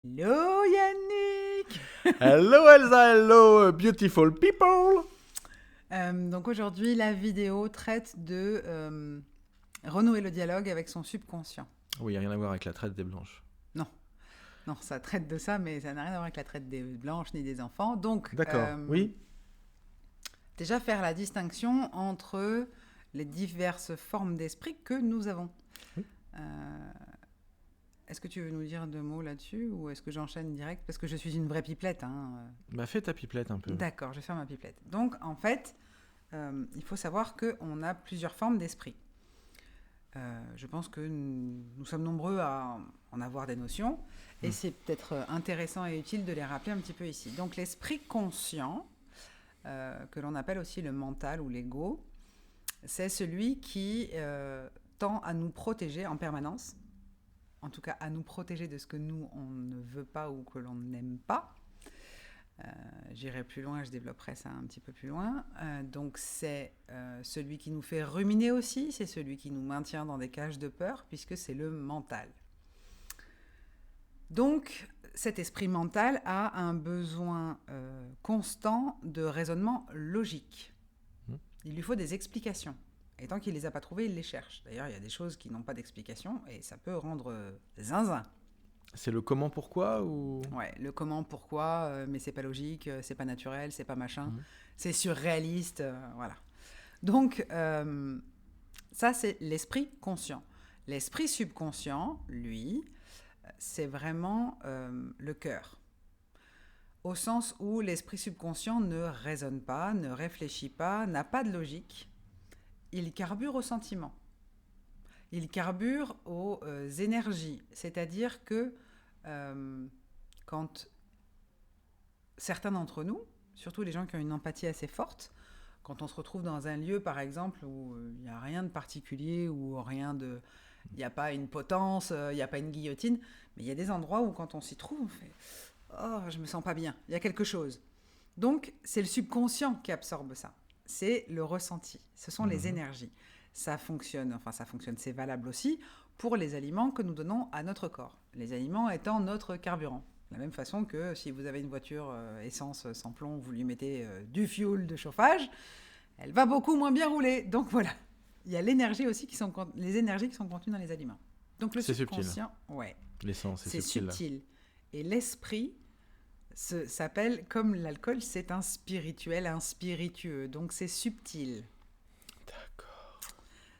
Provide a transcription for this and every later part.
Hello Yannick. Hello Elsa, hello beautiful people. Donc aujourd'hui, la vidéo traite de renouer le dialogue avec son subconscient. Oui, il n'y a rien à voir avec la traite des blanches. Non, non, ça traite de ça, mais ça n'a rien à voir avec la traite des blanches ni des enfants. Donc, D'accord, oui. déjà faire la distinction entre les diverses formes d'esprit que nous avons. Oui. Est-ce que tu veux nous dire deux mots là-dessus ou est-ce que j'enchaîne direct? Parce que je suis une vraie pipelette. Bah fais ta pipelette un peu. D'accord, je vais faire ma pipelette. Donc, en fait, il faut savoir qu'on a plusieurs formes d'esprit. Je pense que nous sommes nombreux à en avoir des notions et c'est peut-être intéressant et utile de les rappeler un petit peu ici. Donc, l'esprit conscient, que l'on appelle aussi le mental ou l'ego, c'est celui qui tend à nous protéger en permanence, en tout cas à nous protéger de ce que nous, on ne veut pas ou que l'on n'aime pas. J'irai plus loin, je développerai ça un petit peu plus loin. Donc c'est celui qui nous fait ruminer aussi, c'est celui qui nous maintient dans des cages de peur, puisque c'est le mental. Donc cet esprit mental a un besoin constant de raisonnement logique. Il lui faut des explications. Et tant qu'il ne les a pas trouvées, il les cherche. D'ailleurs, il y a des choses qui n'ont pas d'explication et ça peut rendre zinzin. C'est le comment, pourquoi ou... Ouais, le comment, pourquoi, mais c'est pas logique, c'est pas naturel, c'est pas machin, c'est surréaliste, voilà. Donc, ça, c'est l'esprit conscient. L'esprit subconscient, lui, c'est vraiment le cœur. Au sens où l'esprit subconscient ne raisonne pas, ne réfléchit pas, n'a pas de logique. Il carbure au sentiment. Il carbure aux énergies. C'est-à-dire que quand certains d'entre nous, surtout les gens qui ont une empathie assez forte, quand on se retrouve dans un lieu, par exemple, où il n'y a rien de particulier, où rien de... Il n'y a pas une potence, il n'y a pas une guillotine, mais il y a des endroits où quand on s'y trouve, on fait « Oh, je me sens pas bien, il y a quelque chose ». Donc, c'est le subconscient qui absorbe ça. C'est le ressenti. Ce sont les énergies. Ça fonctionne, c'est valable aussi pour les aliments que nous donnons à notre corps. Les aliments étant notre carburant. De la même façon que si vous avez une voiture essence sans plomb, vous lui mettez du fuel de chauffage, elle va beaucoup moins bien rouler. Donc voilà, il y a l'énergie aussi les énergies qui sont contenues dans les aliments. Donc le subconscient, ouais, l'essence, c'est subtil. Et l'esprit s'appelle, comme l'alcool, c'est un spirituel, un spiritueux. Donc c'est subtil. D'accord.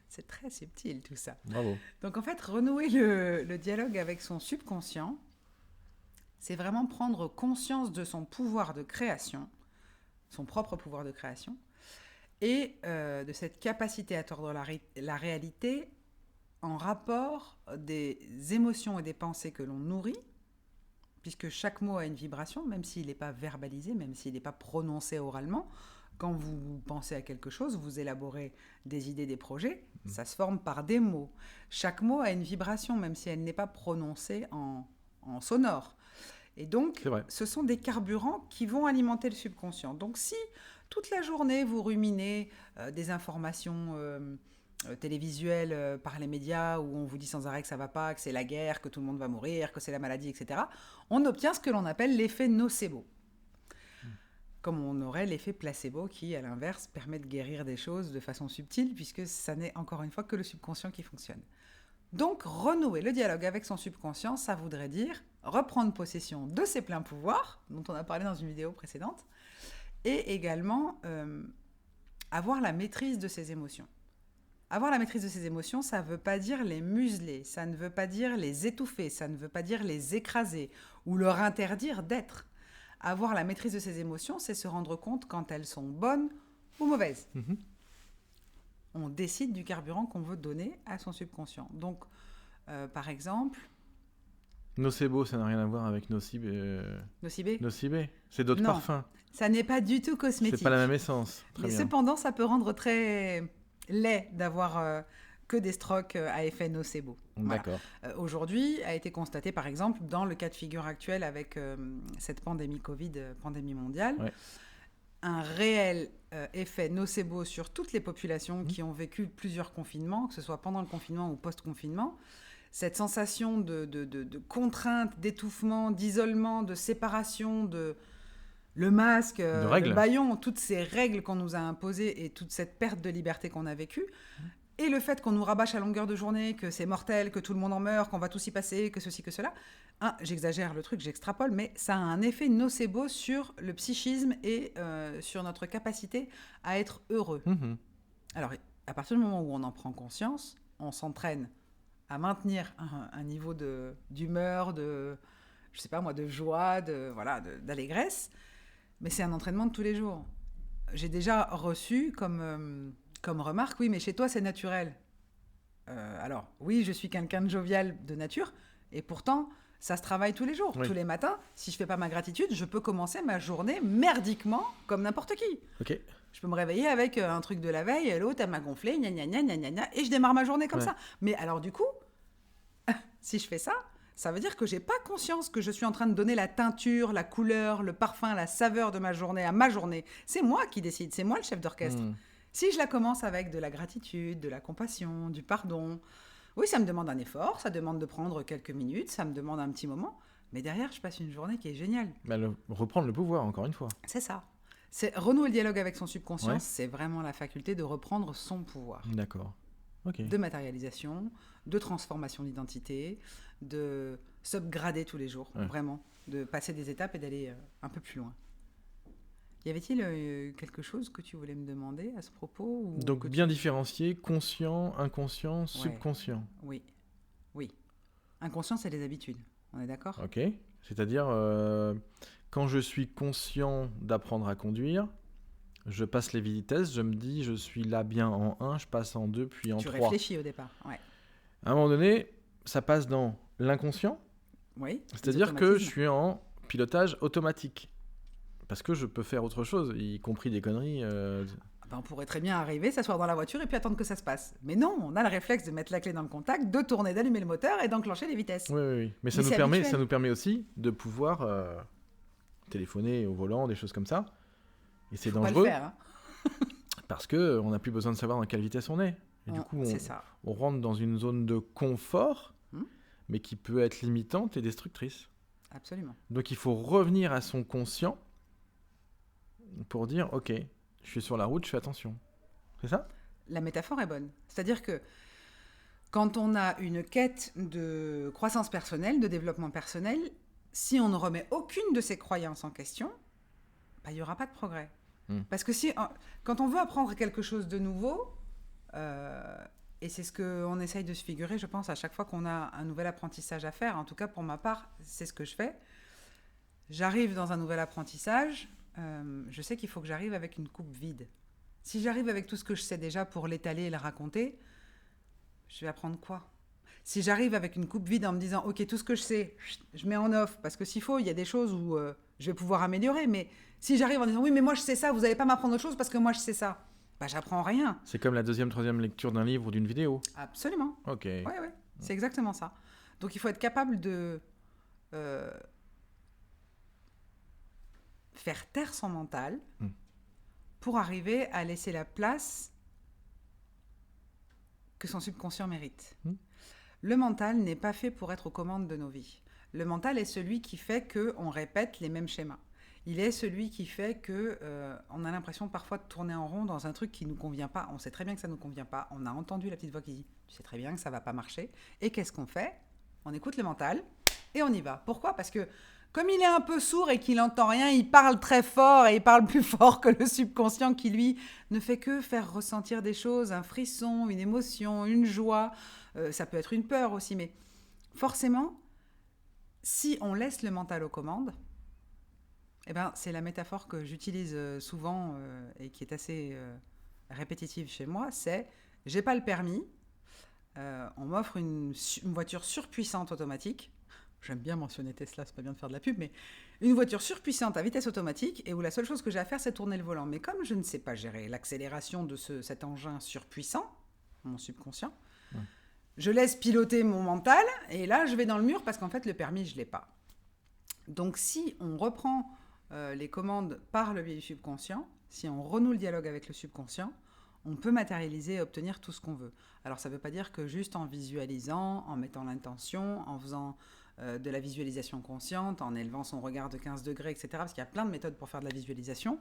C'est très subtil tout ça. Bravo. Donc en fait, renouer le dialogue avec son subconscient, c'est vraiment prendre conscience de son pouvoir de création, son propre pouvoir de création, et de cette capacité à tordre la réalité en rapport des émotions et des pensées que l'on nourrit, puisque chaque mot a une vibration, même s'il n'est pas verbalisé, même s'il n'est pas prononcé oralement. Quand vous pensez à quelque chose, vous élaborez des idées, des projets, ça se forme par des mots. Chaque mot a une vibration, même si elle n'est pas prononcée en sonore. Et donc, ce sont des carburants qui vont alimenter le subconscient. Donc, si toute la journée, vous ruminez des informations télévisuelles par les médias où on vous dit sans arrêt que ça ne va pas, que c'est la guerre, que tout le monde va mourir, que c'est la maladie, etc., on obtient ce que l'on appelle l'effet nocebo. Comme on aurait l'effet placebo qui, à l'inverse, permet de guérir des choses de façon subtile, puisque ça n'est encore une fois que le subconscient qui fonctionne. Donc, renouer le dialogue avec son subconscient, ça voudrait dire reprendre possession de ses pleins pouvoirs, dont on a parlé dans une vidéo précédente, et également avoir la maîtrise de ses émotions. Avoir la maîtrise de ses émotions, ça ne veut pas dire les museler, ça ne veut pas dire les étouffer, ça ne veut pas dire les écraser ou leur interdire d'être. Avoir la maîtrise de ses émotions, c'est se rendre compte quand elles sont bonnes ou mauvaises. On décide du carburant qu'on veut donner à son subconscient. Donc, par exemple... Nocebo, ça n'a rien à voir avec nocibé. Nocibé ? Nocibé, c'est d'autres parfums. Non, ça n'est pas du tout cosmétique. C'est pas la même essence. Mais cependant, ça peut rendre très laid d'avoir que des strokes à effet nocebo. D'accord. Voilà. Aujourd'hui, a été constaté, par exemple, dans le cas de figure actuel avec cette pandémie Covid, pandémie mondiale, un réel effet nocebo sur toutes les populations qui ont vécu plusieurs confinements, que ce soit pendant le confinement ou post-confinement, cette sensation de contrainte, d'étouffement, d'isolement, de séparation, le masque, le bâillon, toutes ces règles qu'on nous a imposées et toute cette perte de liberté qu'on a vécue, et le fait qu'on nous rabâche à longueur de journée que c'est mortel, que tout le monde en meurt, qu'on va tous y passer, que ceci, que cela, j'exagère le truc, j'extrapole, mais ça a un effet nocebo sur le psychisme et sur notre capacité à être heureux. Alors, à partir du moment où on en prend conscience, on s'entraîne à maintenir un niveau d'humeur, je sais pas moi, de joie, d'allégresse, mais c'est un entraînement de tous les jours. J'ai déjà reçu comme remarque, oui, mais chez toi, c'est naturel. Alors, oui, je suis quelqu'un de jovial de nature, et pourtant, ça se travaille tous les jours. Oui. Tous les matins, si je fais pas ma gratitude, je peux commencer ma journée merdiquement comme n'importe qui. Ok. Je peux me réveiller avec un truc de la veille, l'autre, elle m'a gonflé, gna gna gna gna gna gna, et je démarre ma journée comme ça. Mais alors, du coup, si je fais ça, ça veut dire que j'ai pas conscience que je suis en train de donner la teinture, la couleur, le parfum, la saveur de ma journée à ma journée. C'est moi qui décide, c'est moi le chef d'orchestre. Si je la commence avec de la gratitude, de la compassion, du pardon, oui, ça me demande un effort, ça demande de prendre quelques minutes, ça me demande un petit moment, mais derrière, je passe une journée qui est géniale. Reprendre le pouvoir, encore une fois. C'est ça. C'est renouer le dialogue avec son subconscient, c'est vraiment la faculté de reprendre son pouvoir. D'accord. Okay. De matérialisation, de transformation d'identité, de s'upgrader tous les jours, vraiment, de passer des étapes et d'aller un peu plus loin. Y avait-il quelque chose que tu voulais me demander à ce propos ou Donc bien différencier conscient, inconscient, subconscient. Oui. Inconscient, c'est les habitudes, on est d'accord ? Ok, c'est-à-dire quand je suis conscient d'apprendre à conduire, je passe les vitesses, je me dis je suis là bien en 1, je passe en 2, puis en 3. Tu réfléchis au départ, À un moment donné, ça passe dans l'inconscient, c'est-à-dire que je suis en pilotage automatique. Parce que je peux faire autre chose, y compris des conneries. On pourrait très bien arriver, s'asseoir dans la voiture et puis attendre que ça se passe. Mais non, on a le réflexe de mettre la clé dans le contact, de tourner, d'allumer le moteur et d'enclencher les vitesses. Oui. Mais ça nous permet aussi de pouvoir téléphoner au volant, des choses comme ça. Et c'est dangereux. Pas le faire, parce qu'on n'a plus besoin de savoir dans quelle vitesse on est. Et du coup, on rentre dans une zone de confort, mais qui peut être limitante et destructrice. Absolument. Donc il faut revenir à son conscient pour dire, ok, je suis sur la route, je fais attention. C'est ça ? La métaphore est bonne. C'est-à-dire que quand on a une quête de croissance personnelle, de développement personnel, si on ne remet aucune de ces croyances en question, il n'y aura pas de progrès. Parce que quand on veut apprendre quelque chose de nouveau, et c'est ce qu'on essaye de se figurer, je pense, à chaque fois qu'on a un nouvel apprentissage à faire, en tout cas pour ma part, c'est ce que je fais. J'arrive dans un nouvel apprentissage, je sais qu'il faut que j'arrive avec une coupe vide. Si j'arrive avec tout ce que je sais déjà pour l'étaler et le raconter, je vais apprendre quoi ? Si j'arrive avec une coupe vide en me disant « Ok, tout ce que je sais, je mets en off, parce que s'il faut, il y a des choses où je vais pouvoir améliorer. » Mais si j'arrive en disant « Oui, mais moi je sais ça, vous n'allez pas m'apprendre autre chose parce que moi je sais ça. » J'apprends rien. C'est comme la deuxième, troisième lecture d'un livre ou d'une vidéo. Absolument. Ok. Oui, c'est exactement ça. Donc il faut être capable de faire taire son mental pour arriver à laisser la place que son subconscient mérite. Le mental n'est pas fait pour être aux commandes de nos vies. Le mental est celui qui fait qu'on répète les mêmes schémas. Il est celui qui fait qu'on a l'impression parfois de tourner en rond dans un truc qui ne nous convient pas. On sait très bien que ça ne nous convient pas. On a entendu la petite voix qui dit « Tu sais très bien que ça ne va pas marcher. » Et qu'est-ce qu'on fait ? On écoute le mental et on y va. Pourquoi ? Parce que comme il est un peu sourd et qu'il n'entend rien, il parle très fort et il parle plus fort que le subconscient qui, lui, ne fait que faire ressentir des choses, un frisson, une émotion, une joie. Ça peut être une peur aussi, mais forcément, si on laisse le mental aux commandes, c'est la métaphore que j'utilise souvent et qui est assez répétitive chez moi, c'est « j'ai pas le permis, on m'offre une voiture surpuissante automatique ». J'aime bien mentionner Tesla, c'est pas bien de faire de la pub, mais une voiture surpuissante à vitesse automatique et où la seule chose que j'ai à faire, c'est tourner le volant. Mais comme je ne sais pas gérer l'accélération de cet engin surpuissant, mon subconscient, je laisse piloter mon mental et là, je vais dans le mur parce qu'en fait, le permis, je l'ai pas. Donc, si on reprend les commandes par le biais du subconscient, si on renoue le dialogue avec le subconscient, on peut matérialiser et obtenir tout ce qu'on veut. Alors, ça ne veut pas dire que juste en visualisant, en mettant l'intention, en faisant de la visualisation consciente, en élevant son regard de 15 degrés, etc. Parce qu'il y a plein de méthodes pour faire de la visualisation.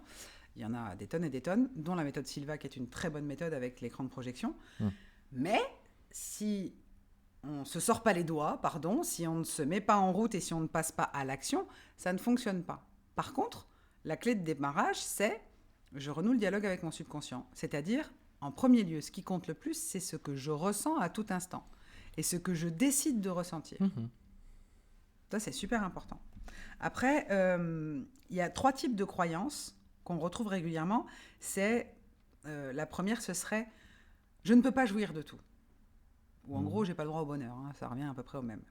Il y en a des tonnes et des tonnes, dont la méthode Silva, qui est une très bonne méthode avec l'écran de projection. Mais si on ne se sort pas les doigts, si on ne se met pas en route et si on ne passe pas à l'action, ça ne fonctionne pas. Par contre, la clé de démarrage, c'est je renoue le dialogue avec mon subconscient. C'est-à-dire, en premier lieu, ce qui compte le plus, c'est ce que je ressens à tout instant et ce que je décide de ressentir. Ça, c'est super important. Après, il y a 3 types de croyances qu'on retrouve régulièrement. La première, ce serait « je ne peux pas jouir de tout ». Ou en gros, j'ai pas le droit au bonheur. Ça revient à peu près au même.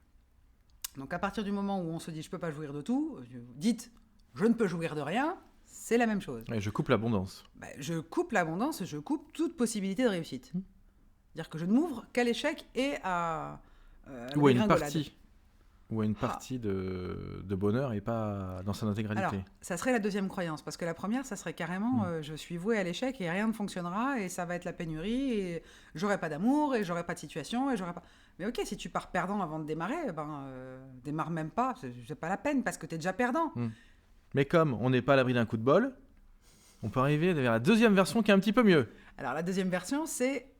Donc, à partir du moment où on se dit « je peux pas jouir de tout », dites « je ne peux jouir de rien », c'est la même chose. Et je coupe l'abondance. Je coupe l'abondance, je coupe toute possibilité de réussite. C'est-à-dire que je ne m'ouvre qu'à l'échec et à ou à une partie. Ou à une partie de bonheur et pas dans son intégralité. Alors, ça serait la deuxième croyance, parce que la première, ça serait carrément je suis voué à l'échec et rien ne fonctionnera et ça va être la pénurie et j'aurai pas d'amour et j'aurai pas de situation et j'aurai pas... Mais ok, si tu pars perdant avant de démarrer, démarre même pas, c'est pas la peine parce que tu es déjà perdant. Mais comme on n'est pas à l'abri d'un coup de bol, on peut arriver vers la deuxième version qui est un petit peu mieux. Alors, la deuxième version, c'est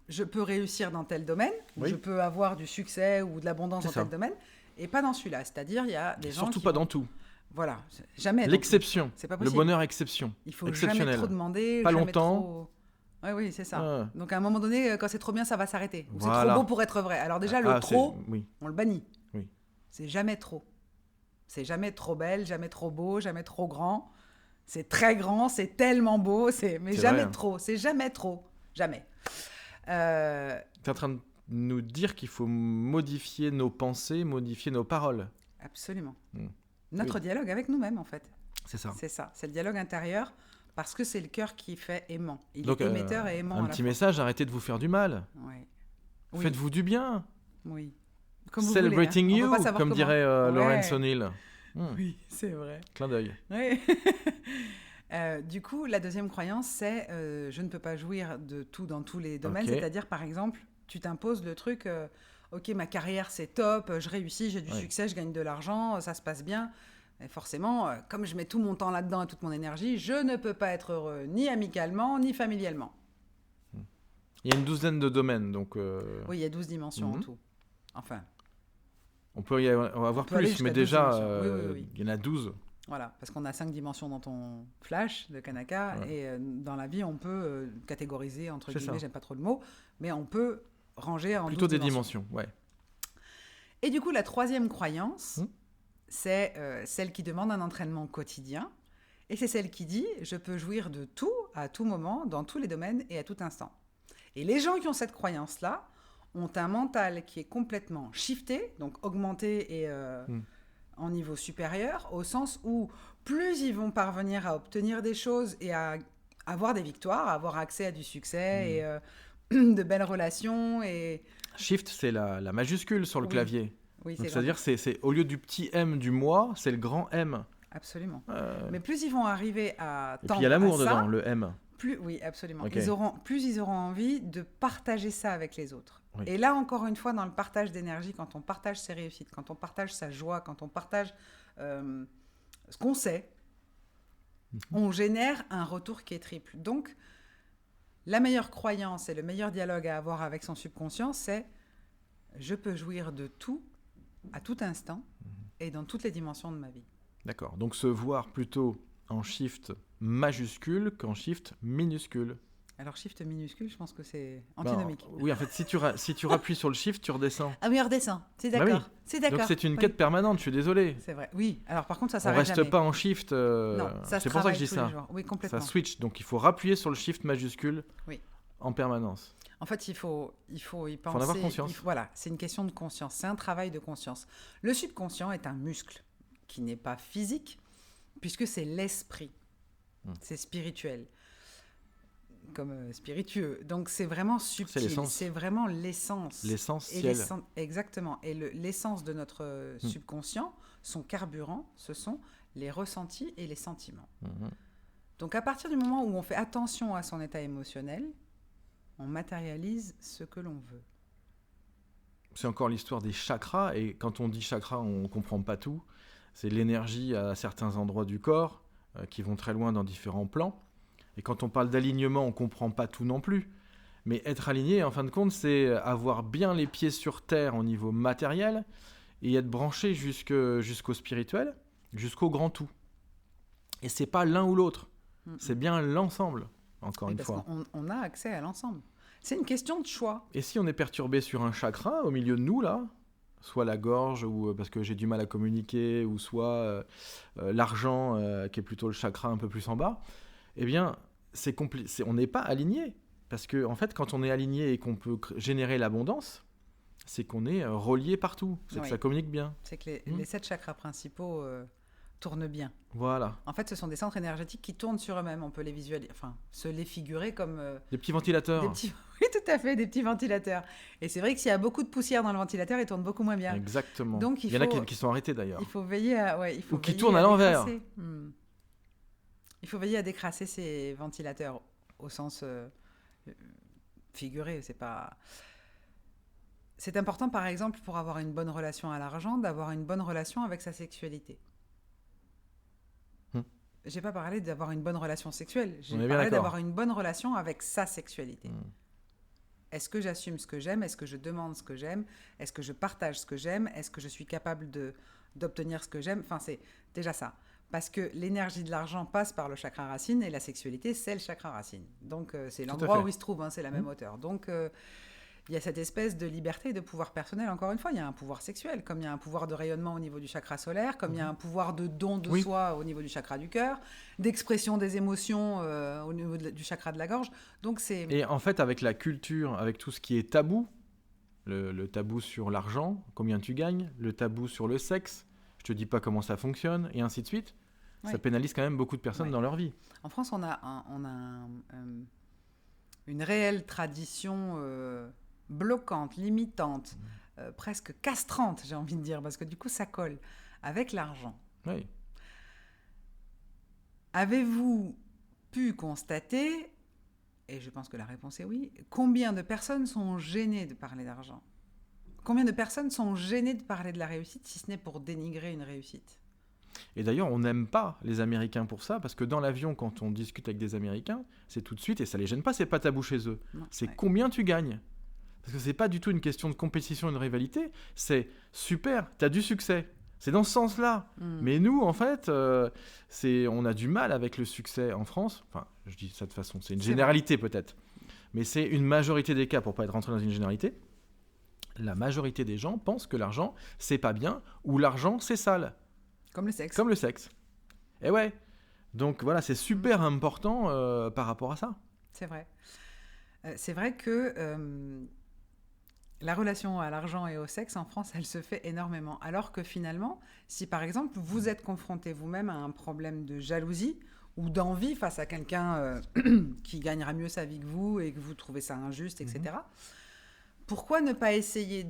je peux réussir dans tel domaine, ou je peux avoir du succès ou de l'abondance dans tel domaine, et pas dans celui-là. C'est-à-dire, il y a des gens surtout pas dans tout. Voilà, jamais. L'exception, c'est pas possible. Le bonheur exception. Il faut jamais trop demander. Pas longtemps. Oui, c'est ça. Donc, à un moment donné, quand c'est trop bien, ça va s'arrêter. Ou c'est trop beau pour être vrai. Alors déjà, le trop, on le bannit. Oui. C'est jamais trop. C'est jamais trop belle, jamais trop beau, jamais trop grand. C'est très grand, c'est tellement beau, mais jamais vrai, trop. C'est jamais trop. Jamais. Tu es en train de nous dire qu'il faut modifier nos pensées, modifier nos paroles. Absolument. Notre dialogue avec nous-mêmes, en fait. C'est ça. C'est ça. C'est le dialogue intérieur parce que c'est le cœur qui fait aimant. Il est émetteur et aimant. Un petit message, arrêtez de vous faire du mal. Faites-vous du bien. Oui. Comme Celebrating vous voulez, you, comme dirait Laurence O'Neill. Oui, c'est vrai. Clin d'œil. Oui. Du coup, la deuxième croyance, c'est je ne peux pas jouir de tout dans tous les domaines. C'est-à-dire, par exemple, tu t'imposes le truc ok, ma carrière, c'est top, je réussis, j'ai du succès, je gagne de l'argent, ça se passe bien. Et forcément, comme je mets tout mon temps là-dedans et toute mon énergie, je ne peux pas être heureux ni amicalement, ni familialement. Il y a une douzaine de domaines, donc... Oui, il y a 12 dimensions en tout. Enfin... On peut y avoir plus, mais déjà, il y en a 12. Voilà, parce qu'on a 5 dimensions dans ton flash de Kanaka, et dans la vie, on peut catégoriser, entre guillemets, j'aime pas trop le mot, mais on peut ranger en 12 plutôt des dimensions, ouais. Et du coup, la troisième croyance, c'est celle qui demande un entraînement quotidien, et c'est celle qui dit « je peux jouir de tout, à tout moment, dans tous les domaines et à tout instant ». Et les gens qui ont cette croyance-là ont un mental qui est complètement shifté, donc augmenté et en niveau supérieur, au sens où plus ils vont parvenir à obtenir des choses et à avoir des victoires, à avoir accès à du succès et de belles relations. Et... Shift, c'est la majuscule sur le clavier. Oui, c'est-à-dire c'est au lieu du petit M du moi, c'est le grand M. Absolument. Mais plus ils vont arriver à tendre à ça... Et puis il y a l'amour dedans, le M. Oui, absolument. Plus ils auront envie de partager ça avec les autres. Oui. Et là, encore une fois, dans le partage d'énergie, quand on partage ses réussites, quand on partage sa joie, quand on partage ce qu'on sait, on génère un retour qui est triple. Donc, la meilleure croyance et le meilleur dialogue à avoir avec son subconscient, c'est « je peux jouir de tout, à tout instant, et dans toutes les dimensions de ma vie ». D'accord. Donc, se voir plutôt en shift majuscule qu'en shift minuscule. Alors, shift minuscule, je pense que c'est antinomique. Oui, en fait, si tu rappuies sur le shift, tu redescends. Ah oui, on redescend. C'est d'accord. C'est d'accord. Donc, c'est une quête permanente, je suis désolé. C'est vrai. Oui, alors par contre, ça s'arrête jamais. On reste pas en shift. Non, ça c'est pour ça que je dis ça. Oui, complètement. Ça switch. Donc, il faut rappuyer sur le shift majuscule en permanence. En fait, il faut y penser. Il faut en avoir conscience. Voilà, c'est une question de conscience. C'est un travail de conscience. Le subconscient est un muscle qui n'est pas physique, puisque c'est l'esprit. C'est spirituel. Comme spiritueux. Donc, c'est vraiment subtil. C'est vraiment l'essence. L'essentiel. Exactement. Et l'essence de notre subconscient, son carburant, ce sont les ressentis et les sentiments. Donc, à partir du moment où on fait attention à son état émotionnel, on matérialise ce que l'on veut. C'est encore l'histoire des chakras, et quand on dit chakras, on ne comprend pas tout. C'est l'énergie à certains endroits du corps qui vont très loin dans différents plans. Et quand on parle d'alignement, on ne comprend pas tout non plus. Mais être aligné, en fin de compte, c'est avoir bien les pieds sur terre au niveau matériel et être branché jusqu'au spirituel, jusqu'au grand tout. Et c'est pas l'un ou l'autre, c'est bien l'ensemble, encore une fois. Parce qu'on a accès à l'ensemble. C'est une question de choix. Et si on est perturbé sur un chakra au milieu de nous, là, soit la gorge, ou parce que j'ai du mal à communiquer, ou soit l'argent, qui est plutôt le chakra un peu plus en bas, eh bien, on n'est pas aligné. Parce que, en fait, quand on est aligné et qu'on peut générer l'abondance, c'est qu'on est relié partout. C'est que ça communique bien. C'est que les 7 chakras principaux tournent bien. Voilà. En fait, ce sont des centres énergétiques qui tournent sur eux-mêmes. On peut les visualiser, enfin, se les figurer comme... des petits ventilateurs. Oui, tout à fait, des petits ventilateurs. Et c'est vrai que s'il y a beaucoup de poussière dans le ventilateur, il tourne beaucoup moins bien. Exactement. Donc, il y en a qui sont arrêtés, d'ailleurs. Il faut veiller à... Ou qui tournent à l'envers. Il faut veiller à décrasser ces ventilateurs au sens... figuré, c'est pas... C'est important, par exemple, pour avoir une bonne relation à l'argent, d'avoir une bonne relation avec sa sexualité. J'ai pas parlé d'avoir une bonne relation sexuelle, j'ai parlé d'avoir une bonne relation avec sa sexualité. Est-ce que j'assume ce que j'aime? Est-ce que je demande ce que j'aime? Est-ce que je partage ce que j'aime? Est-ce que je suis capable d'obtenir ce que j'aime? Enfin, c'est déjà ça. Parce que l'énergie de l'argent passe par le chakra racine et la sexualité, c'est le chakra racine. Donc, c'est l'endroit où il se trouve, c'est la même hauteur. Donc, il y a cette espèce de liberté et de pouvoir personnel. Encore une fois, il y a un pouvoir sexuel, comme il y a un pouvoir de rayonnement au niveau du chakra solaire, comme il y a un pouvoir de don de soi au niveau du chakra du cœur, d'expression des émotions au niveau du chakra de la gorge. Donc, c'est... Et en fait, avec la culture, avec tout ce qui est tabou, le tabou sur l'argent, combien tu gagnes, le tabou sur le sexe, je te dis pas comment ça fonctionne, et ainsi de suite, ça pénalise quand même beaucoup de personnes dans leur vie. En France, on a une réelle tradition bloquante, limitante, presque castrante, j'ai envie de dire, parce que du coup, ça colle avec l'argent. Oui. Avez-vous pu constater, et je pense que la réponse est oui, combien de personnes sont gênées de parler d'argent? Combien de personnes sont gênées de parler de la réussite, si ce n'est pour dénigrer une réussite? Et d'ailleurs, on n'aime pas les Américains pour ça, parce que dans l'avion, quand on discute avec des Américains, c'est tout de suite, et ça les gêne pas, c'est pas tabou chez eux. Non, c'est combien tu gagnes. Parce que c'est pas du tout une question de compétition et de rivalité, c'est super, t'as du succès. C'est dans ce sens-là. Mais nous, en fait, on a du mal avec le succès en France. Enfin, je dis ça de façon, c'est une généralité peut-être. Mais c'est une majorité des cas, pour pas être rentré dans une généralité. La majorité des gens pensent que l'argent, c'est pas bien, ou l'argent, c'est sale. Comme le sexe. Comme le sexe. Et ouais. Donc voilà, c'est super important par rapport à ça. C'est vrai. C'est vrai que la relation à l'argent et au sexe en France, elle se fait énormément. Alors que finalement, si par exemple vous êtes confronté vous-même à un problème de jalousie ou d'envie face à quelqu'un qui gagnera mieux sa vie que vous et que vous trouvez ça injuste, etc., pourquoi ne pas essayer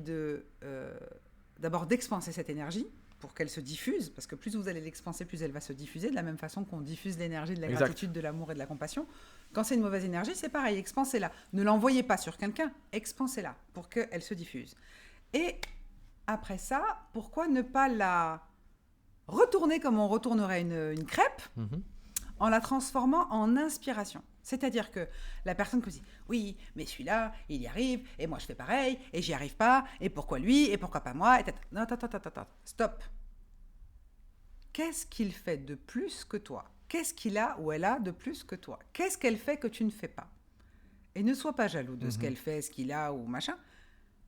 d'abord d'expanser cette énergie pour qu'elle se diffuse, parce que plus vous allez l'expanser, plus elle va se diffuser, de la même façon qu'on diffuse l'énergie de la gratitude, de l'amour et de la compassion. Quand c'est une mauvaise énergie, c'est pareil, expansez-la. Ne l'envoyez pas sur quelqu'un, expansez-la pour qu'elle se diffuse. Et après ça, pourquoi ne pas la retourner comme on retournerait une crêpe, en la transformant en inspiration. C'est-à-dire que la personne qui dit « Oui, mais celui-là, il y arrive, et moi je fais pareil, et j'y arrive pas, et pourquoi lui, et pourquoi pas moi ?» Non, attends, stop. Qu'est-ce qu'il fait de plus que toi? Qu'est-ce qu'il a ou elle a de plus que toi? Qu'est-ce qu'elle fait que tu ne fais pas? Et ne sois pas jaloux de ce qu'elle fait, ce qu'il a ou machin.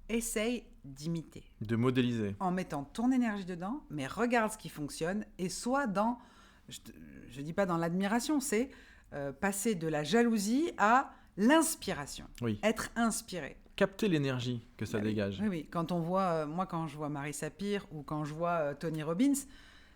Essaye d'imiter. De modéliser. En mettant ton énergie dedans, mais regarde ce qui fonctionne, et sois dans... Je dis pas dans l'admiration, c'est... passer de la jalousie à l'inspiration. Oui. Être inspiré. Capter l'énergie que ça dégage. Oui. Quand on voit, moi, quand je vois Marie Sapir ou quand je vois Tony Robbins,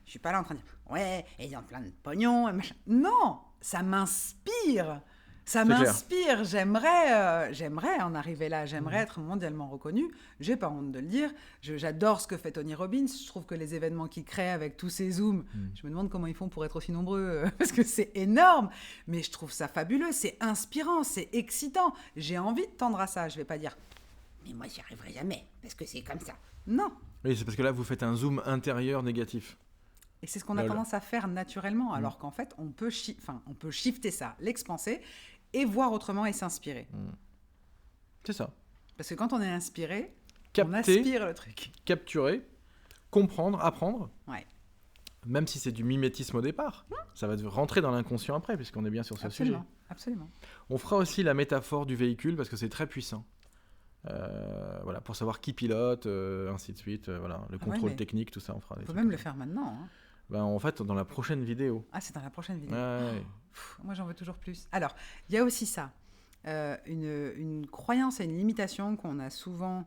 je suis pas là en train de dire « Ouais, ils ont plein de pognon. » Non, ça m'inspire. Ça m'inspire. J'aimerais en arriver là. J'aimerais être mondialement reconnu. J'ai pas honte de le dire. J'adore ce que fait Tony Robbins. Je trouve que les événements qu'il crée avec tous ces zooms, je me demande comment ils font pour être aussi nombreux, parce que c'est énorme. Mais je trouve ça fabuleux. C'est inspirant, c'est excitant. J'ai envie de tendre à ça. Je vais pas dire, mais moi j'y arriverai jamais, parce que c'est comme ça. Non. Oui, c'est parce que là, vous faites un zoom intérieur négatif. Et c'est ce qu'on a tendance à faire naturellement, alors qu'en fait, on peut shifter ça, l'expanser, et voir autrement et s'inspirer. C'est ça. Parce que quand on est inspiré, on aspire le truc. Capturer, comprendre, apprendre. Ouais. Même si c'est du mimétisme au départ, ça va rentrer dans l'inconscient après, puisqu'on est bien sur ce sujet. Absolument. On fera aussi la métaphore du véhicule, parce que c'est très puissant. Voilà, pour savoir qui pilote, ainsi de suite. Voilà, le contrôle technique, tout ça, on fera. On peut même le faire maintenant. En fait, dans la prochaine vidéo. Ah, c'est dans la prochaine vidéo. Ouais. Moi, j'en veux toujours plus. Alors, il y a aussi ça. Une croyance et une limitation qu'on a souvent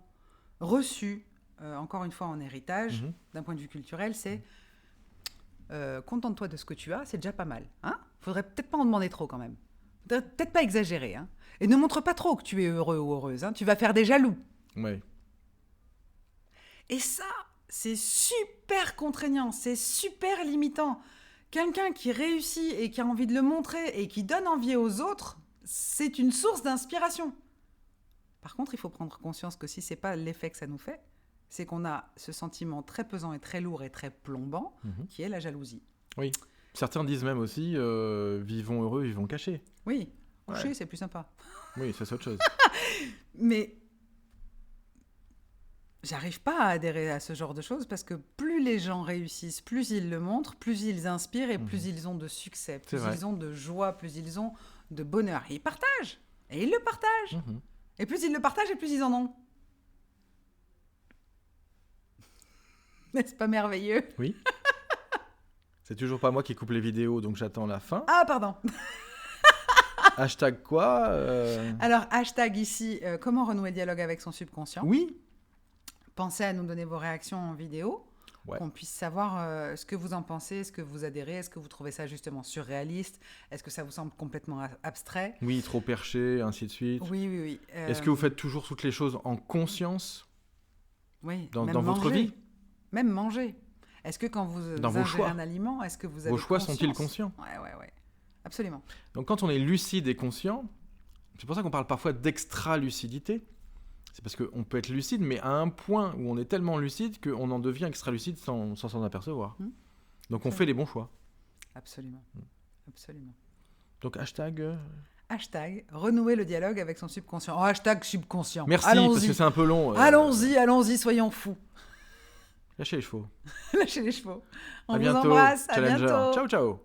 reçue, encore une fois en héritage, d'un point de vue culturel, c'est contente-toi de ce que tu as, c'est déjà pas mal. Faudrait peut-être pas en demander trop quand même. Peut-être pas exagérer. Et ne montre pas trop que tu es heureux ou heureuse. Tu vas faire des jaloux. Ouais. Et ça, c'est super contraignant, c'est super limitant. Quelqu'un qui réussit et qui a envie de le montrer et qui donne envie aux autres, c'est une source d'inspiration. Par contre, il faut prendre conscience que si c'est pas l'effet que ça nous fait, c'est qu'on a ce sentiment très pesant et très lourd et très plombant qui est la jalousie. Oui. Certains disent même aussi vivons heureux, vivons cachés. Oui, coucher, c'est plus sympa. Oui, ça c'est autre chose. Mais j'arrive pas à adhérer à ce genre de choses parce que plus les gens réussissent, plus ils le montrent, plus ils inspirent et plus ils ont de succès, plus ils ont de joie, plus ils ont de bonheur. Et ils partagent. Et ils le partagent. Et plus ils le partagent et plus ils en ont. N'est-ce pas merveilleux? Oui. C'est toujours pas moi qui coupe les vidéos, donc j'attends la fin. Ah, pardon. Hashtag quoi Alors, hashtag ici, comment renouer le dialogue avec son subconscient. Oui. Pensez à nous donner vos réactions en vidéo, qu'on puisse savoir ce que vous en pensez, est-ce que vous adhérez, est-ce que vous trouvez ça justement surréaliste, est-ce que ça vous semble complètement abstrait? Oui, trop perché, ainsi de suite. Oui. Est-ce que vous faites toujours toutes les choses en conscience? Oui, dans votre vie? Même manger. Est-ce que quand vous ingérez un aliment, est-ce que vous avez vos choix conscience? Sont-ils conscients? Ouais. Absolument. Donc quand on est lucide et conscient, c'est pour ça qu'on parle parfois d'extra-lucidité. C'est parce qu'on peut être lucide, mais à un point où on est tellement lucide qu'on en devient extra-lucide sans s'en apercevoir. Donc on fait les bons choix. Absolument. Donc hashtag... Hashtag renouer le dialogue avec son subconscient. Oh, hashtag subconscient. Merci, parce que c'est un peu long. Allons-y, soyons fous. Lâchez les chevaux. Lâchez les chevaux. On à vous bientôt, embrasse. Challenger. À bientôt. Ciao, ciao.